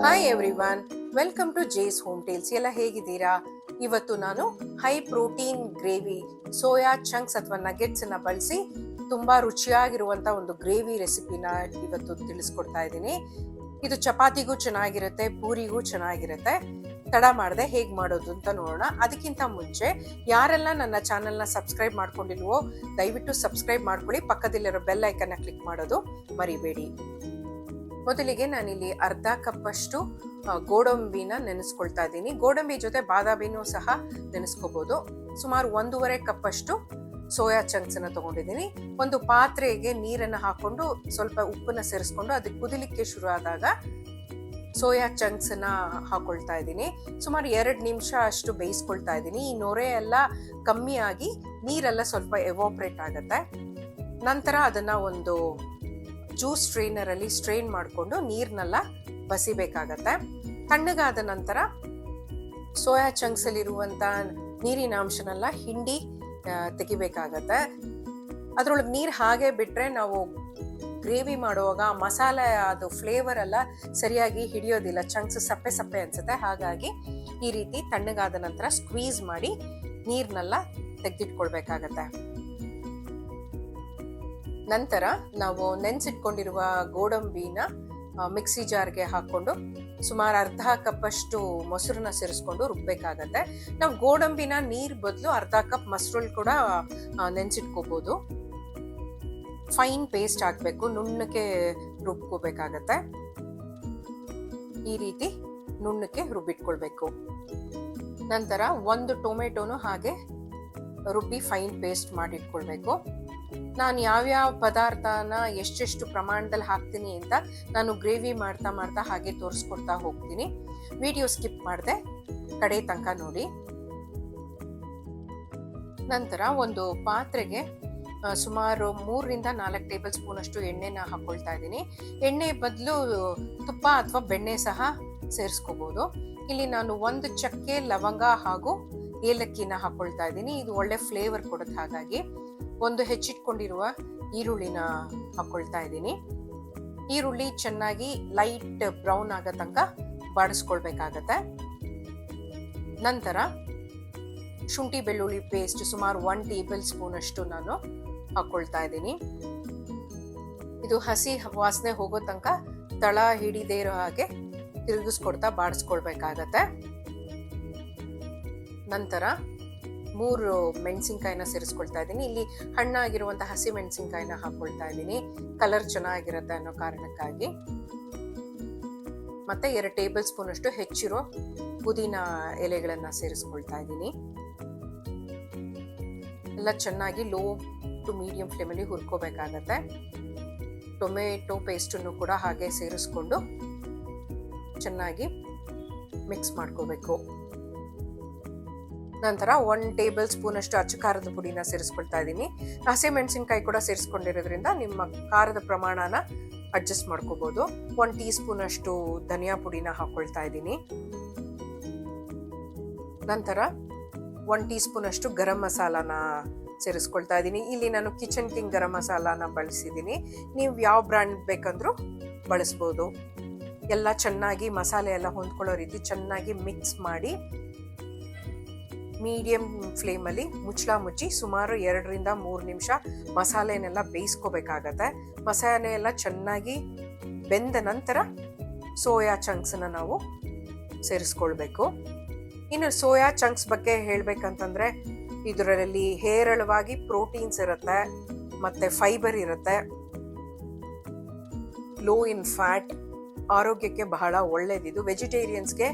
Hi everyone, welcome to Jay's home tales. ಎಲ್ಲ ಹೇಗಿದ್ದೀರಾ? ಇವತ್ತು ನಾನು high protein gravy soya chunks ಅಥವಾ ನಗೆಟ್ಸ್ ಅನ್ನ ಬಳಸಿ ತುಂಬಾ ರುಚಿಯಾಗಿರುವಂತ ಒಂದು ಗ್ರೇವಿ ರೆಸಿಪಿನ ಇವತ್ತು ತಿಳಿಸ್ಕೊಡ್ತಾ ಇದ್ದೀನಿ. ಇದು ಚಪಾತಿಗೂ ಚೆನ್ನಾಗಿರುತ್ತೆ, ಪೂರಿಗೂ ಚೆನ್ನಾಗಿರುತ್ತೆ. ತಡ ಮಾಡದೆ ಹೇಗೆ ಮಾಡೋದು ಅಂತ ನೋಡೋಣ. ಅದಕ್ಕಿಂತ ಮುಂಚೆ ಯಾರೆಲ್ಲ ನನ್ನ ಚಾನೆಲ್ನ ಸಬ್ಸ್ಕ್ರೈಬ್ ಮಾಡ್ಕೊಂಡಿಲ್ವೋ ದಯವಿಟ್ಟು ಸಬ್ಸ್ಕ್ರೈಬ್ ಮಾಡ್ಕೊಳ್ಳಿ. ಪಕ್ಕದಲ್ಲಿರೋ ಬೆಲ್ ಐಕನ್ನ ಕ್ಲಿಕ್ ಮಾಡೋದು ಮರಿಬೇಡಿ. ಮೊದಲಿಗೆ ನಾನಿಲ್ಲಿ ಅರ್ಧ ಕಪ್ಪಷ್ಟು ಗೋಡಂಬಿನ ನೆನೆಸ್ಕೊಳ್ತಾ ಇದ್ದೀನಿ. ಗೋಡಂಬಿ ಜೊತೆ ಬಾದಾಮಿನೂ ಸಹ ನೆನೆಸ್ಕೋಬಹುದು. ಸುಮಾರು 1.5 ಕಪ್ಪಷ್ಟು ಸೋಯಾ ಚಂಕ್ಸ್ ಅನ್ನ ತಗೊಂಡಿದ್ದೀನಿ. ಒಂದು ಪಾತ್ರೆಗೆ ನೀರನ್ನು ಹಾಕೊಂಡು ಸ್ವಲ್ಪ ಉಪ್ಪನ್ನ ಸೇರಿಸ್ಕೊಂಡು ಅದಕ್ಕೆ ಕುದಿಲಿಕ್ಕೆ ಶುರು ಆದಾಗ ಸೋಯಾ ಚಂಕ್ಸ್ ಅನ್ನ ಹಾಕೊಳ್ತಾ ಇದ್ದೀನಿ. ಸುಮಾರು 2 ನಿಮಿಷ ಅಷ್ಟು ಬೇಯಿಸ್ಕೊಳ್ತಾ ಇದ್ದೀನಿ. ಈ ನೊರೆ ಎಲ್ಲ ಕಮ್ಮಿ ಆಗಿ ನೀರೆಲ್ಲ ಸ್ವಲ್ಪ ಎವಾಪ್ರೇಟ್ ಆಗುತ್ತೆ. ನಂತರ ಅದನ್ನ ಒಂದು ಜ್ಯೂಸ್ ಸ್ಟ್ರೈನರ್ ಅಲ್ಲಿ ಸ್ಟ್ರೈನ್ ಮಾಡಿಕೊಂಡು ನೀರ್ನೆಲ್ಲ ಬಸಿಬೇಕಾಗತ್ತೆ. ತಣ್ಣಗಾದ ನಂತರ ಸೋಯಾ ಚಂಕ್ಸ್ ಅಲ್ಲಿ ಇರುವಂತ ನೀರಿನ ಅಂಶನೆಲ್ಲ ಹಿಂಡಿ ತೆಗಿಬೇಕಾಗತ್ತೆ. ಅದ್ರೊಳಗೆ ನೀರು ಹಾಗೆ ಬಿಟ್ರೆ ನಾವು ಗ್ರೇವಿ ಮಾಡುವಾಗ ಮಸಾಲೆ ಅದು ಫ್ಲೇವರ್ ಎಲ್ಲ ಸರಿಯಾಗಿ ಹಿಡಿಯೋದಿಲ್ಲ, ಚಂಕ್ಸ್ ಸಪ್ಪೆ ಸಪ್ಪೆ ಅನ್ಸುತ್ತೆ. ಹಾಗಾಗಿ ಈ ರೀತಿ ತಣ್ಣಗಾದ ನಂತರ ಸ್ಕ್ವೀಸ್ ಮಾಡಿ ನೀರ್ನೆಲ್ಲ ತೆಗೆದಿಟ್ಕೊಳ್ಬೇಕಾಗತ್ತೆ. ನಂತರ ನಾವು ನೆನ್ಸಿಟ್ಕೊಂಡಿರುವ ಗೋಡಂಬಿನ ಮಿಕ್ಸಿ ಜಾರ್ಗೆ ಹಾಕೊಂಡು ಸುಮಾರು ಅರ್ಧ ಕಪ್ಪಷ್ಟು ಮೊಸರನ್ನ ಸೇರಿಸ್ಕೊಂಡು ರುಬ್ಬೇಕಾಗತ್ತೆ. ನಾವು ಗೋಡಂಬಿನ ನೀರ್ ಬದಲು ಅರ್ಧ ಕಪ್ ಮೊಸರಲ್ಲಿ ಕೂಡ ನೆನ್ಸಿಟ್ಕೋಬಹುದು. ಫೈನ್ ಪೇಸ್ಟ್ ಹಾಕ್ಬೇಕು, ನುಣ್ಣಕ್ಕೆ ರುಬ್ಕೋಬೇಕಾಗತ್ತೆ. ಈ ರೀತಿ ನುಣ್ಣಕ್ಕೆ ರುಬ್ಬಿಟ್ಕೊಳ್ಬೇಕು. ನಂತರ 1 ಟೊಮೆಟೊನು ಹಾಗೆ ರುಬ್ಬಿ ಫೈನ್ ಪೇಸ್ಟ್ ಮಾಡಿಟ್ಕೊಳ್ಬೇಕು. ನಾನು ಯಾವ್ಯಾವ ಪದಾರ್ಥನ ಎಷ್ಟೆಷ್ಟು ಪ್ರಮಾಣದಲ್ಲಿ ಹಾಕ್ತೀನಿ ಅಂತ ನಾನು ಗ್ರೇವಿ ಮಾಡ್ತಾ ಮಾಡ್ತಾ ಹಾಗೆ ತೋರಿಸ್ಕೊಡ್ತಾ ಹೋಗ್ತೀನಿ. ವಿಡಿಯೋ ಸ್ಕಿಪ್ ಮಾಡದೆ ಕಡೆ ತನಕ ನೋಡಿ. ನಂತರ ಒಂದು ಪಾತ್ರೆಗೆ ಸುಮಾರು 3ರಿಂದ 4 ಟೇಬಲ್ ಸ್ಪೂನ್ ಅಷ್ಟು ಎಣ್ಣೆನ ಹಾಕೊಳ್ತಾ ಇದ್ದೀನಿ. ಎಣ್ಣೆ ಬದಲು ತುಪ್ಪ ಅಥವಾ ಬೆಣ್ಣೆ ಸಹ ಸೇರಿಸ್ಕೋಬಹುದು. ಇಲ್ಲಿ ನಾನು 1 ಚಕ್ಕೆ, ಲವಂಗ ಹಾಗೂ ಏಲಕ್ಕಿನ ಹಾಕೊಳ್ತಾ ಇದ್ದೀನಿ. ಇದು ಒಳ್ಳೆ ಫ್ಲೇವರ್ ಕೊಡುತ್ತೆ. ಹಾಗಾಗಿ ಒಂದು ಹೆಚ್ಚಿಟ್ಕೊಂಡಿರುವ ಈರುಳ್ಳಿನ ಹಾಕೊಳ್ತಾ ಇದ್ದೀನಿ. ಈರುಳ್ಳಿ ಚೆನ್ನಾಗಿ ಲೈಟ್ ಬ್ರೌನ್ ಆಗೋ ತನಕ ಬಾಡಿಸ್ಕೊಳ್ಬೇಕಾಗತ್ತೆ. ನಂತರ ಶುಂಠಿ ಬೆಳ್ಳುಳ್ಳಿ ಪೇಸ್ಟ್ ಸುಮಾರು 1 ಟೇಬಲ್ ಸ್ಪೂನ್ ಅಷ್ಟು ನಾನು ಹಾಕೊಳ್ತಾ ಇದ್ದೀನಿ. ಇದು ಹಸಿ ವಾಸನೆ ಹೋಗೋ ತನಕ ತಳ ಹಿಡಿದೇ ಇರೋ ಹಾಗೆ ತಿರುಗಿಸ್ಕೊಡ್ತಾ ಬಾಡಿಸ್ಕೊಳ್ಬೇಕಾಗತ್ತೆ. ನಂತರ 3 ಮೆಣಸಿನ್ಕಾಯಿನ ಸೇರಿಸ್ಕೊಳ್ತಾ ಇದ್ದೀನಿ. ಇಲ್ಲಿ ಹಣ್ಣಾಗಿರುವಂತಹ ಹಸಿ ಮೆಣಸಿನ್ಕಾಯಿನ ಹಾಕೊಳ್ತಾ ಇದ್ದೀನಿ, ಕಲರ್ ಚೆನ್ನಾಗಿರುತ್ತೆ ಅನ್ನೋ ಕಾರಣಕ್ಕಾಗಿ. ಮತ್ತೆ 2 ಟೇಬಲ್ ಸ್ಪೂನ್ ಅಷ್ಟು ಹೆಚ್ಚಿರೋ ಪುದೀನ ಎಲೆಗಳನ್ನ ಸೇರಿಸ್ಕೊಳ್ತಾ ಇದ್ದೀನಿ. ಎಲ್ಲ ಚೆನ್ನಾಗಿ ಲೋ ಟು ಮೀಡಿಯಂ ಫ್ಲೇಮಲ್ಲಿ ಹುರ್ಕೋಬೇಕಾಗತ್ತೆ. ಟೊಮೆಟೊ ಪೇಸ್ಟನ್ನು ಕೂಡ ಹಾಗೆ ಸೇರಿಸ್ಕೊಂಡು ಚೆನ್ನಾಗಿ ಮಿಕ್ಸ್ ಮಾಡ್ಕೋಬೇಕು. ನಂತರ 1 ಟೇಬಲ್ ಸ್ಪೂನ್ ಅಷ್ಟು ಅಚ್ಚ ಖಾರದ ಪುಡಿನ ಸೇರಿಸ್ಕೊಳ್ತಾ ಇದ್ದೀನಿ. ಹಸಿ ಮೆಣಸಿನ್ಕಾಯಿ ಕೂಡ ಸೇರಿಸ್ಕೊಂಡಿರೋದ್ರಿಂದ ನಿಮ್ಮ ಖಾರದ ಪ್ರಮಾಣನ ಅಡ್ಜಸ್ಟ್ ಮಾಡ್ಕೋಬಹುದು. 1 ಟೀ ಸ್ಪೂನ್ ಅಷ್ಟು ಧನಿಯಾ ಪುಡಿನ ಹಾಕೊಳ್ತಾ ಇದ್ದೀನಿ. ನಂತರ 1 ಟೀ ಸ್ಪೂನ್ ಅಷ್ಟು ಗರಂ ಮಸಾಲಾನ ಸೇರಿಸ್ಕೊಳ್ತಾ ಇದ್ದೀನಿ. ಇಲ್ಲಿ ನಾನು ಕಿಚನ್ ಕಿಂಗ್ ಗರಂ ಮಸಾಲಾನ ಬಳಸಿದ್ದೀನಿ. ನೀವು ಯಾವ ಬ್ರ್ಯಾಂಡ್ ಬೇಕಂದ್ರೂ ಬಳಸ್ಬೋದು. ಎಲ್ಲ ಚೆನ್ನಾಗಿ ಮಸಾಲೆ ಎಲ್ಲ ಹೊಂದ್ಕೊಳ್ಳೋ ರೀತಿ ಚೆನ್ನಾಗಿ ಮಿಕ್ಸ್ ಮಾಡಿ ಮೀಡಿಯಂ ಫ್ಲೇಮಲ್ಲಿ ಮುಚ್ಚಳ ಮುಚ್ಚಿ ಸುಮಾರು 2ರಿಂದ 3 ನಿಮಿಷ ಮಸಾಲೆನೆಲ್ಲ ಬೇಯಿಸ್ಕೋಬೇಕಾಗತ್ತೆ. ಮಸಾಲೆ ಎಲ್ಲ ಚೆನ್ನಾಗಿ ಬೆಂದ ನಂತರ ಸೋಯಾ ಚಂಕ್ಸನ್ನ ನಾವು ಸೇರಿಸ್ಕೊಳ್ಬೇಕು. ಇನ್ನು ಸೋಯಾ ಚಂಕ್ಸ್ ಬಗ್ಗೆ ಹೇಳ್ಬೇಕಂತಂದ್ರೆ ಇದರಲ್ಲಿ ಹೇರಳವಾಗಿ ಪ್ರೋಟೀನ್ಸ್ ಇರುತ್ತೆ, ಮತ್ತೆ ಫೈಬರ್ ಇರುತ್ತೆ, ಲೋ ಇನ್ ಫ್ಯಾಟ್, ಆರೋಗ್ಯಕ್ಕೆ ಬಹಳ ಒಳ್ಳೇದಿದು. ವೆಜಿಟೇರಿಯನ್ಸ್ಗೆ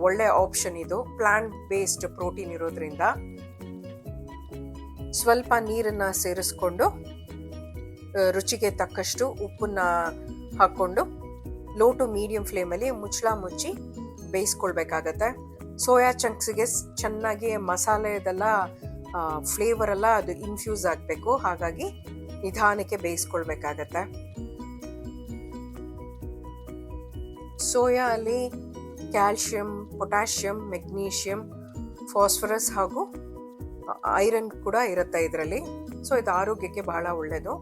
ಒಳ್ಳೆ ಆಪ್ಷನ್ ಇದು. ಪ್ಲಾಂಟ್ ಬೇಸ್ಡ್ ಪ್ರೋಟೀನ್ ಇರೋದ್ರಿಂದ. ಸ್ವಲ್ಪ ನೀರನ್ನ ಸೇರಿಸ್ಕೊಂಡು ರುಚಿಗೆ ತಕ್ಕಷ್ಟು ಉಪ್ಪನ್ನ ಹಾಕೊಂಡು ಲೋ ಟು ಮೀಡಿಯಂ ಫ್ಲೇಮಲ್ಲಿ ಮುಚ್ಚಳ ಮುಚ್ಚಿ ಬೇಯಿಸ್ಕೊಳ್ಬೇಕಾಗತ್ತೆ. ಸೋಯಾ ಚಂಕ್ಸ್ಗೆ ಚೆನ್ನಾಗಿ ಮಸಾಲೆದೆಲ್ಲ ಫ್ಲೇವರ್ ಎಲ್ಲ ಅದು ಇನ್ಫ್ಯೂಸ್ ಆಗಬೇಕು. ಹಾಗಾಗಿ ನಿಧಾನಕ್ಕೆ ಬೇಯಿಸ್ಕೊಳ್ಬೇಕಾಗತ್ತೆ. ಸೋಯಾ ಅಲ್ಲಿ ಕ್ಯಾಲ್ಶಿಯಂ, ಪೊಟ್ಯಾಷಿಯಂ, ಮೆಗ್ನೀಷಿಯಂ, ಫಾಸ್ಫರಸ್ ಹಾಗೂ ಐರನ್ ಕೂಡ ಇರುತ್ತೆ ಇದರಲ್ಲಿ. ಸೊ ಇದು ಆರೋಗ್ಯಕ್ಕೆ ಬಹಳ ಒಳ್ಳೆಯದು.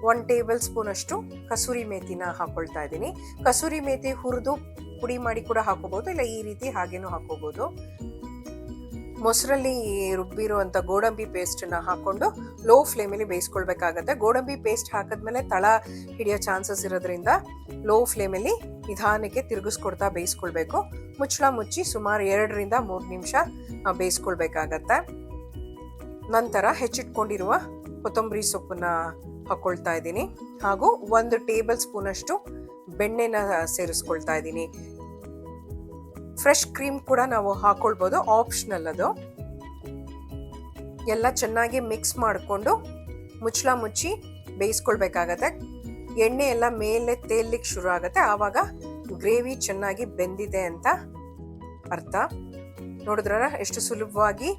1 ಟೇಬಲ್ ಸ್ಪೂನ್ ಅಷ್ಟು ಕಸೂರಿ ಮೇಥಿನ ಹಾಕೊಳ್ತಾ ಇದ್ದೀನಿ. ಕಸೂರಿ ಮೇಥಿ ಹುರಿದು ಪುಡಿ ಮಾಡಿ ಕೂಡ ಹಾಕೋಬಹುದು, ಇಲ್ಲ ಈ ರೀತಿ ಹಾಗೇನೂ ಹಾಕೋಬಹುದು. ಮೊಸರಲ್ಲಿ ರುಬ್ಬಿರುವಂಥ ಗೋಡಂಬಿ ಪೇಸ್ಟನ್ನ ಹಾಕೊಂಡು ಲೋ ಫ್ಲೇಮಲ್ಲಿ ಬೇಯಿಸ್ಕೊಳ್ಬೇಕಾಗತ್ತೆ. ಗೋಡಂಬಿ ಪೇಸ್ಟ್ ಹಾಕಿದ್ಮೇಲೆ ತಳ ಹಿಡಿಯೋ ಚಾನ್ಸಸ್ ಇರೋದ್ರಿಂದ ಲೋ ಫ್ಲೇಮಲ್ಲಿ ನಿಧಾನಕ್ಕೆ ತಿರುಗಿಸ್ಕೊಡ್ತಾ ಬೇಯಿಸ್ಕೊಳ್ಬೇಕು. ಮುಚ್ಚಳ ಮುಚ್ಚಿ ಸುಮಾರು 2ರಿಂದ 3 ನಿಮಿಷ ಬೇಯಿಸ್ಕೊಳ್ಬೇಕಾಗತ್ತೆ. ನಂತರ ಹೆಚ್ಚಿಟ್ಕೊಂಡಿರುವ ಕೊತ್ತಂಬರಿ ಸೊಪ್ಪನ್ನ ಹಾಕೊಳ್ತಾ ಇದ್ದೀನಿ, ಹಾಗೂ 1 ಟೇಬಲ್ ಸ್ಪೂನ್ ಅಷ್ಟು ಬೆಣ್ಣೆನ ಸೇರಿಸ್ಕೊಳ್ತಾ ಇದ್ದೀನಿ. ಫ್ರೆಶ್ ಕ್ರೀಮ್ ಕೂಡ ನಾವು ಹಾಕೊಳ್ಬೋದು, ಆಪ್ಷನಲ್ ಅದು. ಎಲ್ಲ ಚೆನ್ನಾಗಿ ಮಿಕ್ಸ್ ಮಾಡಿಕೊಂಡು ಮುಚ್ಚಳ ಮುಚ್ಚಿ ಬೇಯಿಸ್ಕೊಳ್ಬೇಕಾಗತ್ತೆ. ಎಣ್ಣೆ ಎಲ್ಲ ಮೇಲೆ ತೇಲಿಕ್ಕೆ ಶುರು ಆಗುತ್ತೆ, ಆವಾಗ ಗ್ರೇವಿ ಚೆನ್ನಾಗಿ ಬೆಂದಿದೆ ಅಂತ ಅರ್ಥ. ನೋಡಿದ್ರ ಎಷ್ಟು ಸುಲಭವಾಗಿ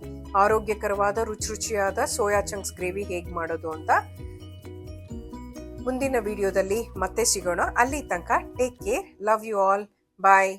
ಆರೋಗ್ಯಕರವಾದ ರುಚಿಯಾದ ಸೋಯಾ ಚಂಕ್ಸ್ ಗ್ರೇವಿ ಹೇಗೆ ಮಾಡೋದು ಅಂತ. ಮುಂದಿನ ವಿಡಿಯೋದಲ್ಲಿ ಮತ್ತೆ ಸಿಗೋಣ. ಅಲ್ಲಿ ತನಕ take care, love you all, bye.